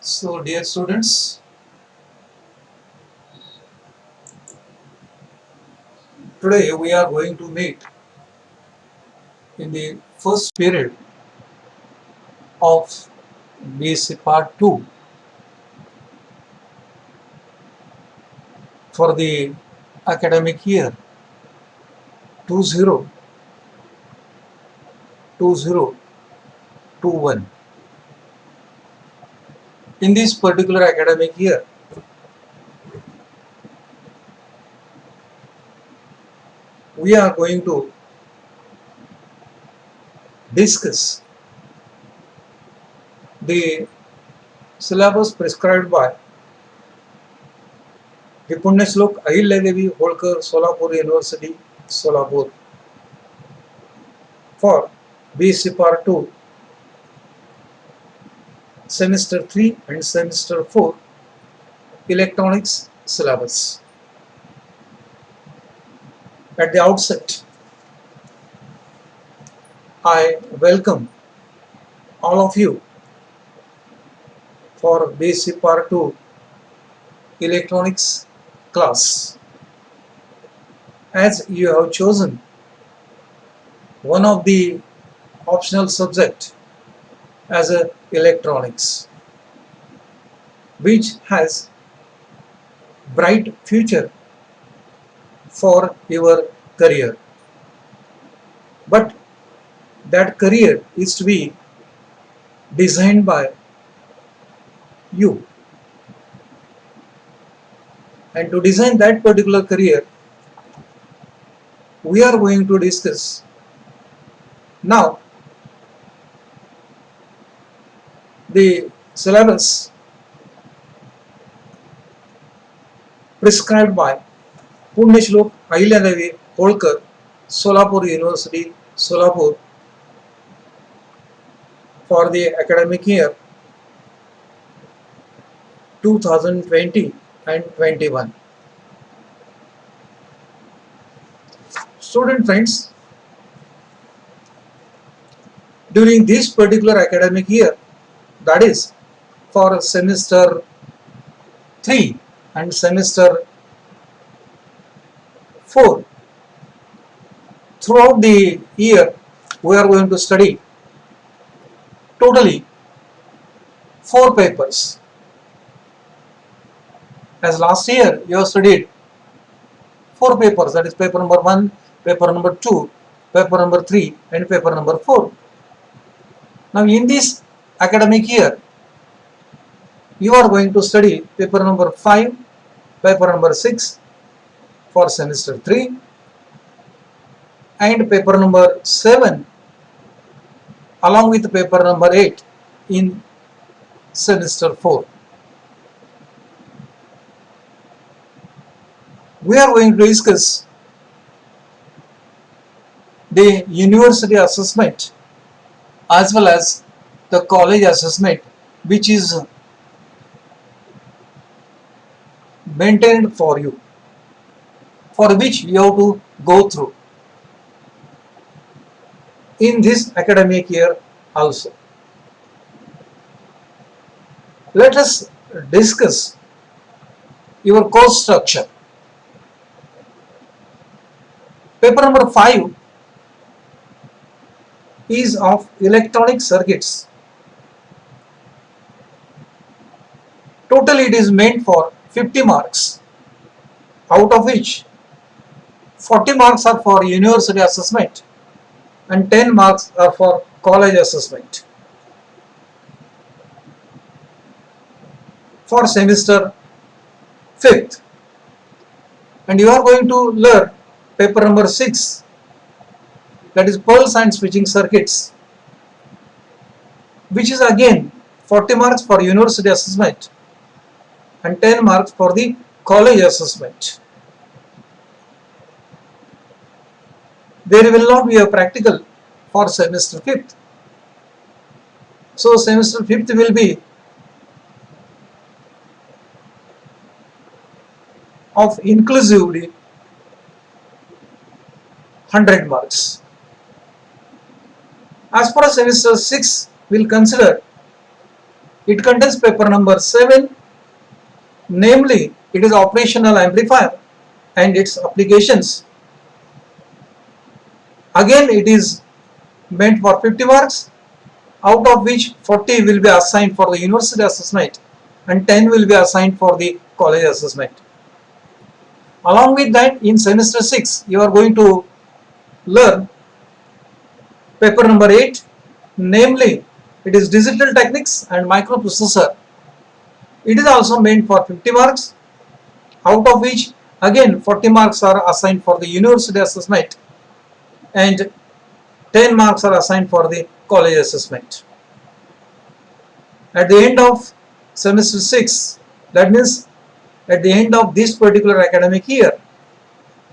So, dear students, today we are going to meet in the first period of BSc Part 2 for the academic year 2020-21. In this particular academic year, we are going to discuss the syllabus prescribed by the Punyashlok Ahilyadevi Holkar Solapur University, Solapur for BSc Part 2 Semester 3 and Semester 4 Electronics syllabus. At the outset, I welcome all of you for BSc Part 2 Electronics class. As you have chosen one of the optional subject as a electronics, which has bright future for your career. But that career is to be designed by you. And to design that particular career, we are going to discuss now the syllabus prescribed by Punyashlok Ahilyadevi Holkar, Solapur University, Solapur for the academic year 2020 and 21. Student friends, during this particular academic year, that is for semester 3 and semester 4, throughout the year we are going to study totally 4 papers. As last year you have studied 4 papers, that is paper number 1, paper number 2, paper number 3 and paper number 4. Now in this academic year you are going to study paper number 5, paper number 6 for semester 3 and paper number 7 along with paper number 8 in semester 4. We are going to discuss the university assessment as well as the college assessment, which is maintained for you, for which you have to go through in this academic year also. Let us discuss your course structure. Paper number 5 is of electronic circuits. Total it is meant for 50 marks, out of which 40 marks are for university assessment and 10 marks are for college assessment. For semester 5th, and you are going to learn paper number 6, that is pulse and switching circuits, which is again 40 marks for university assessment and 10 marks for the college assessment. There will not be a practical for semester 5th. So semester 5th will be of inclusively 100 marks. As far as semester 6 will consider It contains paper number 7, namely it is operational amplifier and its applications. Again it is meant for 50 marks, out of which 40 will be assigned for the university assessment and 10 will be assigned for the college assessment. Along with that, in semester 6 you are going to learn paper number 8, namely it is digital techniques and microprocessor. It is also meant for 50 marks, out of which again 40 marks are assigned for the university assessment and 10 marks are assigned for the college assessment. At the end of semester 6, that means at the end of this particular academic year,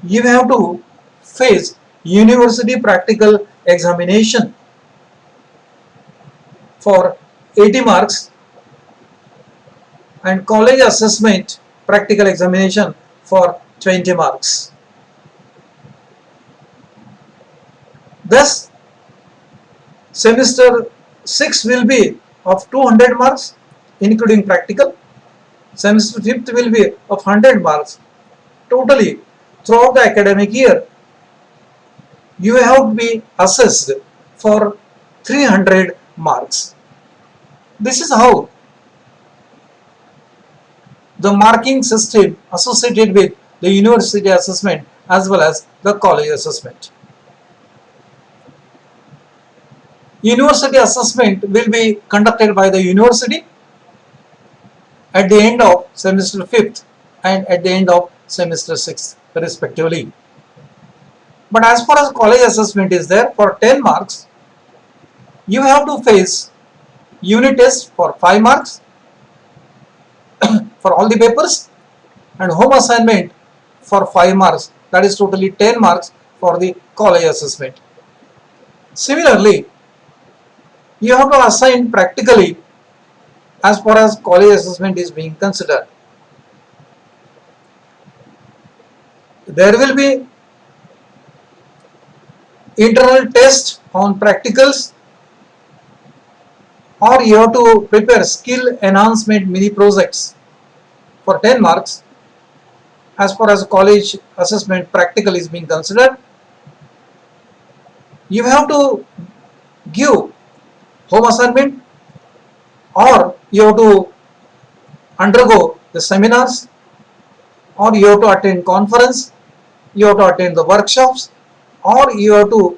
you have to face university practical examination for 80 marks and college assessment practical examination for 20 marks. Thus, semester 6 will be of 200 marks including practical. Semester 5th will be of 100 marks. Totally, throughout the academic year, you have to be assessed for 300 marks. This is how the marking system associated with the university assessment as well as the college assessment. University assessment will be conducted by the university at the end of semester 5th and at the end of semester 6th respectively. But as far as college assessment is there, for 10 marks, you have to face unit test for 5 marks for all the papers and home assignment for 5 marks, that is totally 10 marks for the college assessment. Similarly, you have to assign practically as far as college assessment is being considered. There will be internal test on practicals, or you have to prepare skill enhancement mini projects for 10 marks as far as college assessment practical is being considered. You have to give home assignment, or you have to undergo the seminars, or you have to attend conference, you have to attend the workshops, or you have to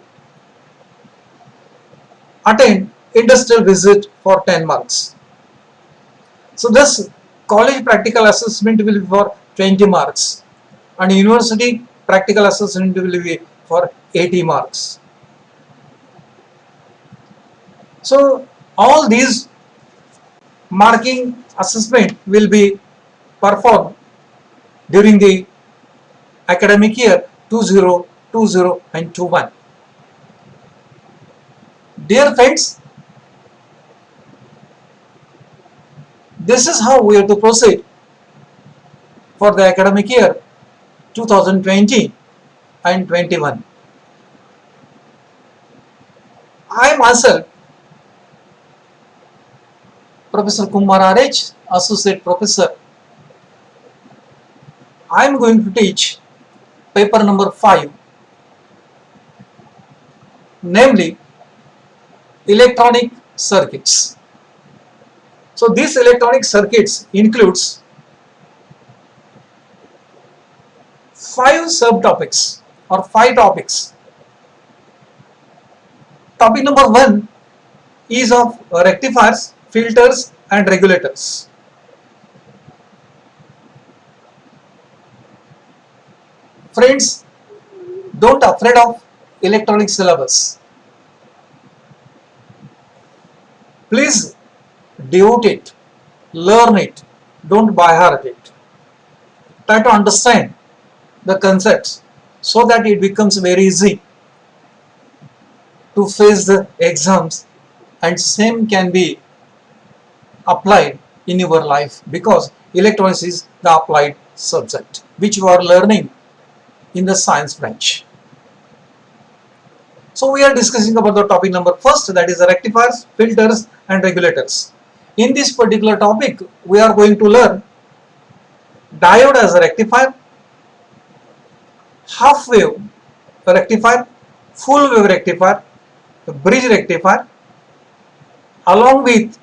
attend industrial visit for 10 marks. So this college practical assessment will be for 20 marks and university practical assessment will be for 80 marks. So all these marking assessment will be performed during the academic year 2020 and 21. Dear friends, this is how we have to proceed for the academic year 2020 and 21. I myself, Professor Kumar RH, Associate Professor, I am going to teach paper number 5, namely electronic circuits. So these electronic circuits includes 5 subtopics or 5 topics. Topic number 1 is of rectifiers, filters and regulators. Friends, don't afraid of electronic syllabus. Please devote it, learn it, don't by heart it. Try to understand the concepts so that it becomes very easy to face the exams, and same can be applied in your life, because electronics is the applied subject which you are learning in the science branch. So we are discussing about the topic number first, that is rectifiers, filters and regulators. In this particular topic, we are going to learn diode as a rectifier, half wave rectifier, full wave rectifier, bridge rectifier, along with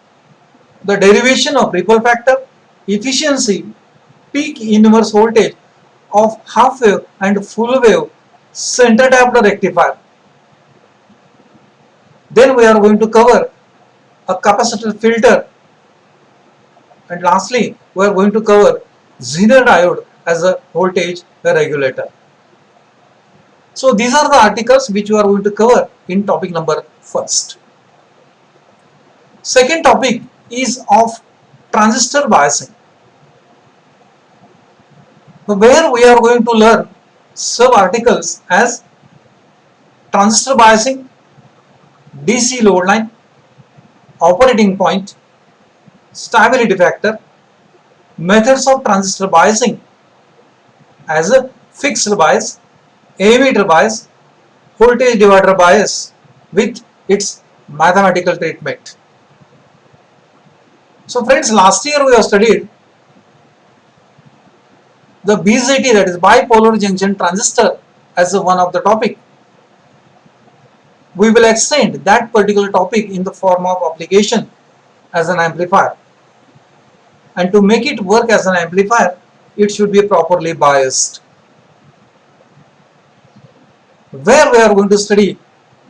the derivation of ripple factor, efficiency, peak inverse voltage of half wave and full wave center tapped rectifier. Then we are going to cover a capacitor filter, and lastly we are going to cover Zener diode as a voltage regulator. So these are the articles which we are going to cover in topic number first. Second topic is of transistor biasing, where we are going to learn sub articles as transistor biasing, DC load line, operating point, stability factor, methods of transistor biasing as a fixed bias, emitter bias, voltage divider bias with its mathematical treatment. So friends, last year we have studied the BJT, that is bipolar junction transistor, as one of the topic. We will extend that particular topic in the form of application as an amplifier, and to make it work as an amplifier it should be properly biased, where we are going to study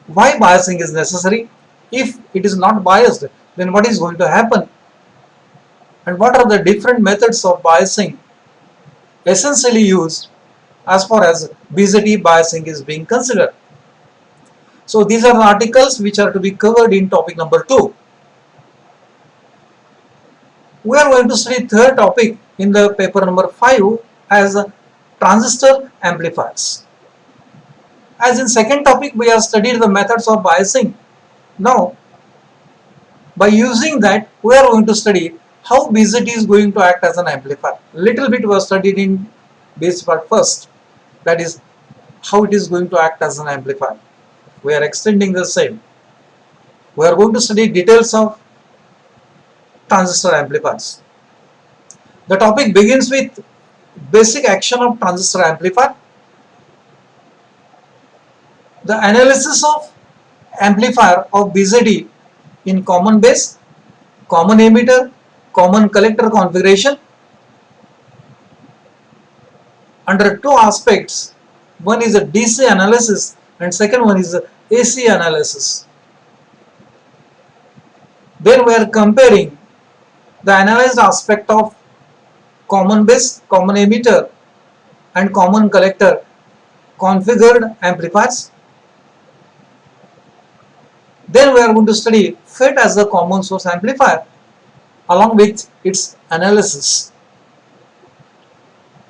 why biasing is necessary. If it is not biased, then what is going to happen, and what are the different methods of biasing essentially used as far as BJT biasing is being considered. So these are the articles which are to be covered in topic number 2. We are going to study third topic in the paper number 5 as transistor amplifiers. As in second topic we have studied the methods of biasing. Now by using that we are going to study how BJT is going to act as an amplifier. Little bit we have studied in base part first, that is how it is going to act as an amplifier. We are extending the same. We are going to study details of transistor amplifiers. The topic begins with basic action of transistor amplifier, the analysis of amplifier of BJT in common base, common emitter, common collector configuration under two aspects. One is a DC analysis and second one is a AC analysis. Then we are comparing the analyzed aspect of common base, common emitter and common collector configured amplifiers. Then we are going to study FET as a common source amplifier along with its analysis.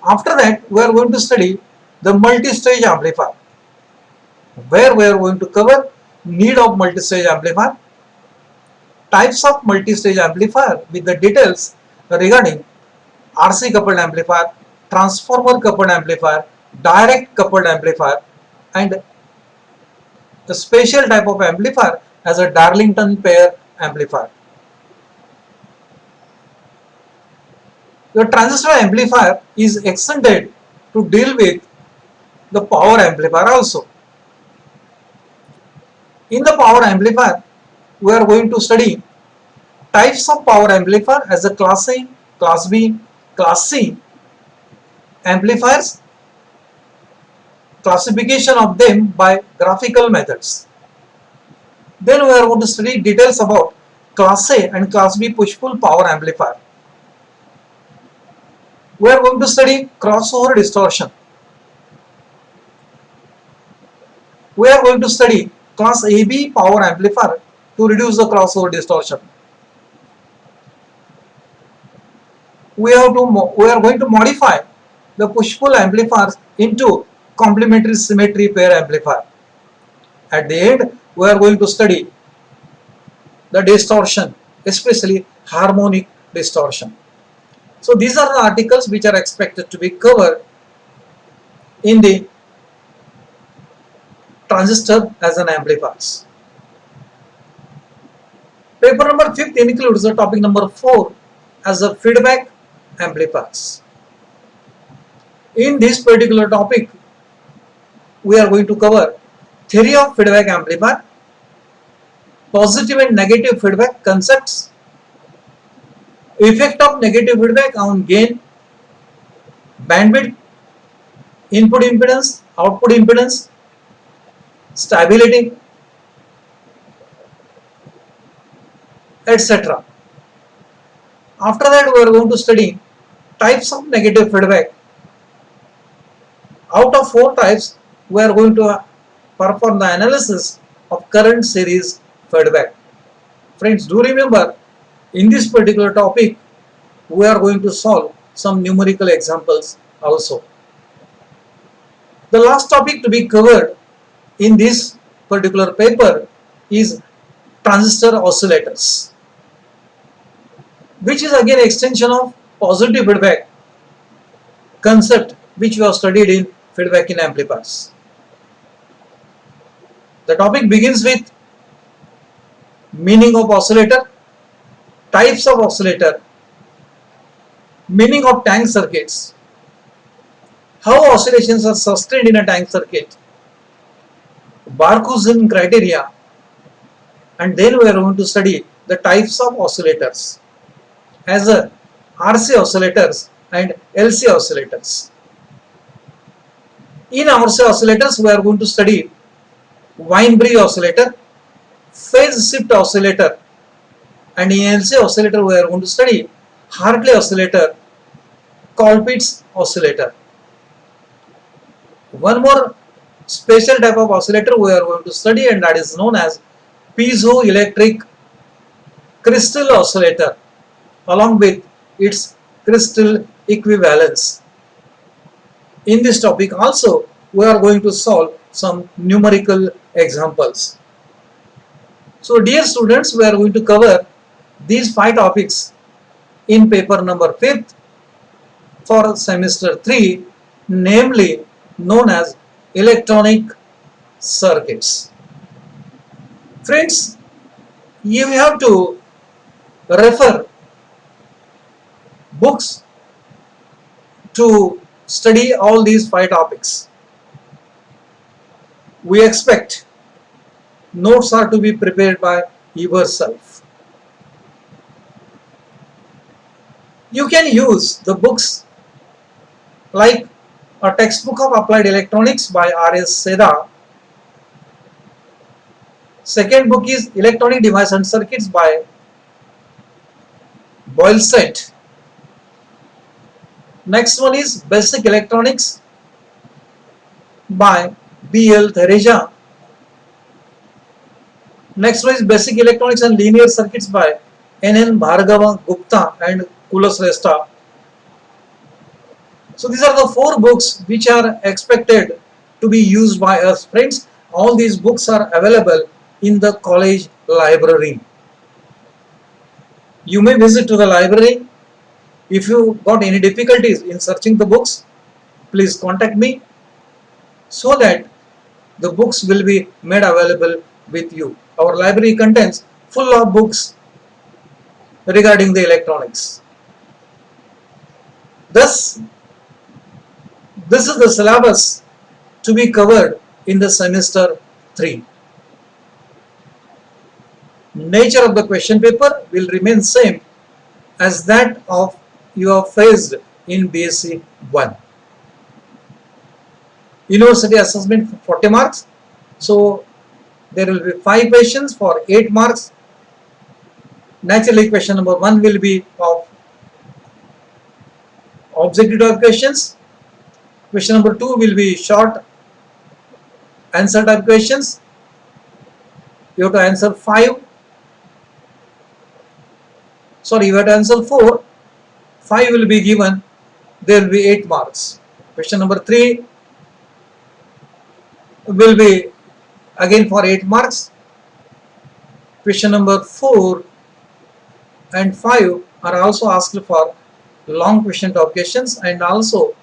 After that we are going to study the multi-stage amplifier, where we are going to cover need of multi-stage amplifier, types of multi-stage amplifier with the details regarding RC coupled amplifier, transformer coupled amplifier, direct coupled amplifier, and the special type of amplifier as a Darlington pair amplifier. The transistor amplifier is extended to deal with the power amplifier also. In the power amplifier, we are going to study types of power amplifier as a class A, class B, class C amplifiers, classification of them by graphical methods. Then we are going to study details about class A and class B push-pull power amplifier. We are going to study crossover distortion. We are going to study class AB power amplifier to reduce the crossover distortion. We are going to modify the push-pull amplifiers into complementary symmetry pair amplifier. At the end, we are going to study the distortion, especially harmonic distortion. So these are the articles which are expected to be covered in the transistor as an amplifiers. Paper number 5 includes the topic number 4 as a feedback amplifiers. In this particular topic, we are going to cover theory of feedback amplifier, positive and negative feedback concepts, effect of negative feedback on gain, bandwidth, input impedance, output impedance, stability, etc. After that, we are going to study types of negative feedback. Out of 4 types, we are going to perform the analysis of current series feedback. Friends, do remember, in this particular topic, we are going to solve some numerical examples also. The last topic to be covered in this particular paper is transistor oscillators, which is again extension of positive feedback concept which we have studied in feedback in amplifiers. The topic begins with meaning of oscillator, types of oscillator, meaning of tank circuits, how oscillations are sustained in a tank circuit, Barkhausen criteria, and then we are going to study the types of oscillators as a RC oscillators and LC oscillators. In RC oscillators, we are going to study Weinberg oscillator, phase shift oscillator, and in LC oscillator we are going to study Hartley oscillator, Colpitts oscillator. One more special type of oscillator we are going to study, and that is known as piezoelectric crystal oscillator along with its crystal equivalence. In this topic also, we are going to solve some numerical examples. So dear students, we are going to cover these 5 topics in paper number 5th for semester 3, namely known as electronic circuits. Friends, you have to refer books to study all these 5 topics. We expect notes are to be prepared by yourself. You can use the books like a textbook of applied electronics by R.S. Seda. Second book is Electronic Device and Circuits by Boylsted. Next one is Basic Electronics by B.L. Thereja. Next one is Basic Electronics and Linear Circuits by N.N. Bhargava Gupta and Kulasrestha. So these are the 4 books which are expected to be used by us. Friends, all these books are available in the college library. You may visit to the library. If you got any difficulties in searching the books, please contact me so that the books will be made available with you. Our library contains full of books regarding the electronics. Thus, this is the syllabus to be covered in the semester 3. Nature of the question paper will remain same as that of you have faced in BSc 1. University assessment for 40 marks. So there will be 5 questions for 8 marks. Naturally, question number 1 will be of objective type questions. Question number 2 will be short answer type questions. You have to answer 5. Sorry, you have to answer 4. 5 will be given. There will be 8 marks. Question number 3 will be again for 8 marks. Question number 4 and 5 are also asked for long question type questions, and also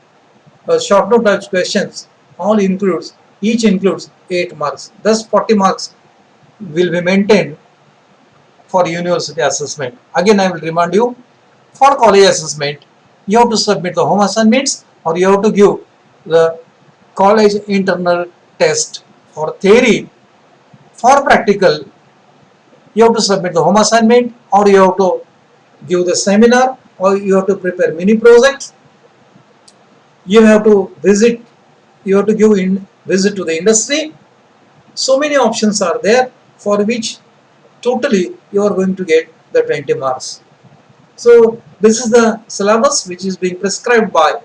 short note type questions. All includes, each includes 8 marks. Thus 40 marks will be maintained for university assessment. Again, I will remind you, for college assessment, you have to submit the home assignments or you have to give the college internal test. For theory, for practical, you have to submit the home assignment or you have to give the seminar or you have to prepare mini projects. You have to visit, you have to give in visit to the industry. So many options are there for which totally you are going to get the 20 marks. So this is the syllabus which is being prescribed by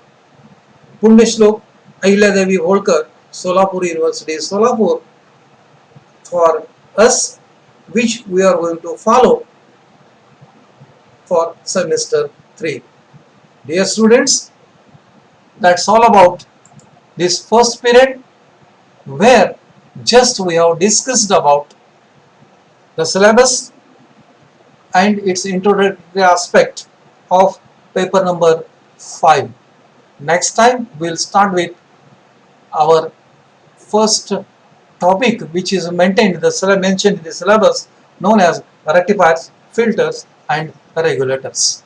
Punyashlok Ahilyadevi Holkar, Solapur University, Solapur, for us, which we are going to follow for semester 3. Dear students, that's all about this first period, where just we have discussed about the syllabus and its introductory aspect of paper number 5. Next time we will start with our first topic, which is mentioned in the syllabus, known as rectifiers, filters and regulators.